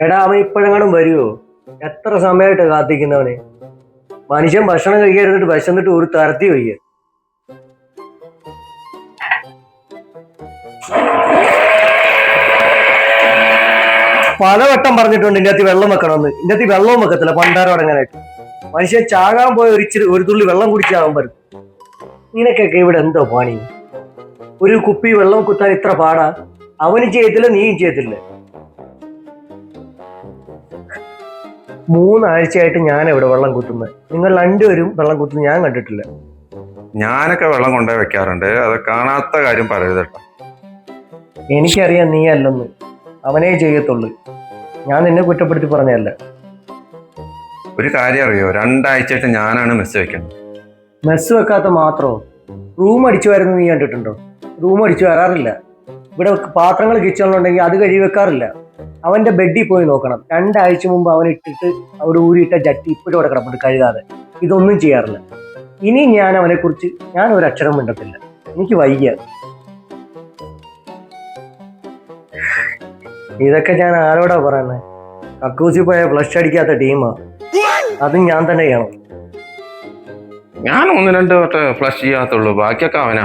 എടാ അവൻ ഇപ്പോഴെങ്ങാനും വരുമോ? എത്ര സമയമായിട്ട് കാത്തിക്കുന്നവന്? മനുഷ്യൻ ഭക്ഷണം കഴിക്കാതിരുന്നിട്ട് വിശന്നിട്ട് ഒരു തരത്തി വയ്യ. പലവട്ടം പറഞ്ഞിട്ടുണ്ട് ഇതിനകത്ത് വെള്ളം വെക്കണമെന്ന്. ഇതിനകത്ത് വെള്ളവും വെക്കത്തില്ല പണ്ടാരം അടങ്ങാനായിട്ട്. മനുഷ്യൻ ചാകാൻ പോയ ഒരു തുള്ളി വെള്ളം കുടിച്ചാകാൻ പറ്റും. നിനക്കൊക്കെ ഇവിടെ എന്തോ പണി? ഒരു കുപ്പി വെള്ളം കുത്താൻ ഇത്ര പാടാ? അവനും ചെയ്യത്തില്ല, നീയും ചെയ്യത്തില്ല. 3 ആഴ്ചയായിട്ട് ഞാൻ ഇവിടെ വെള്ളം കുത്തുന്നത്. നിങ്ങൾ രണ്ടുപേരും വെള്ളം കുത്തുന്നത് ഞാൻ കണ്ടിട്ടില്ല. ഞാനൊക്കെ വെള്ളം കൊണ്ടുപോയി വെക്കാറുണ്ട്. അത് കാണാത്ത കാര്യം പറയരുത് കേട്ടോ. എനിക്കറിയാം നീ അല്ലെന്ന്. അവനേ ചെയ്യത്തുള്ളൂ. ഞാൻ നിന്നെ കുറ്റപ്പെടുത്തി പറഞ്ഞതല്ല. ഒരു കാര്യം അറിയോ, 2 ആഴ്ചയായിട്ട് ഞാനാണ് മെസ്സ് വെക്കുന്നത്. മെസ്സ് വെക്കാത്ത മാത്രമോ? റൂം അടിച്ചു വരുന്നത് നീ കണ്ടിട്ടുണ്ടോ? റൂം അടിച്ചു വരാറില്ല. ഇവിടെ പാത്രങ്ങൾ കിച്ചണിലുണ്ടെങ്കിൽ അത് കഴുകി വെക്കാറില്ല. അവന്റെ ബെഡിൽ പോയി നോക്കണം. 2 ആഴ്ച മുമ്പ് അവൻ ഇട്ടിട്ട് അവിടെ ഊരിയിട്ട ജട്ടി ഇപ്പോഴും അവിടെ കിടപ്പുണ്ട് കഴുകാതെ. ഇതൊന്നും ചെയ്യാറില്ല. ഇനി ഞാൻ അവനെ കുറിച്ച് ഞാൻ ഒരു അക്ഷരം മിണ്ടത്തില്ല. എനിക്ക് വയ്യ. ഇതൊക്കെ ഞാൻ ആരോടാ പറയുന്നത്? കക്കൂസി പോയ ഫ്ലഷ് അടിക്കാത്ത ടീമാ. അതും ഞാൻ തന്നെ ചെയ്യണം. ഞാൻ 1-2 വട്ടം ഫ്ലഷ് ചെയ്യാത്തുള്ളൂ, ബാക്കിയൊക്കെ അവനാ.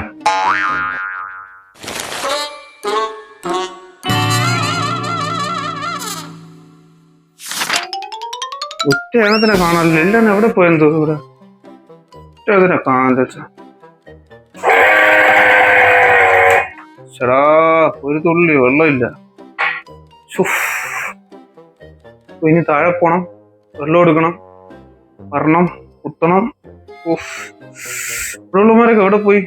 ഒറ്റ എണ്ണത്തിനെ കാണാനില്ല. എല്ലാം എവിടെ പോയെന്തോ ഇവിടെ. ഒറ്റ ഇതിനെ കാണാൻ ചേടാ, ഒരു തുള്ളി വെള്ളമില്ല. ഇനി താഴെ പോണം, വെള്ളം എടുക്കണം, വരണം, കുത്തണം. ഇവിടെയുള്ളമാരൊക്കെ എവിടെ പോയി?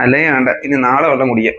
അല്ലെങ്കിൽ വേണ്ട, ഇനി നാളെ വെള്ളം കുടിക്കാം.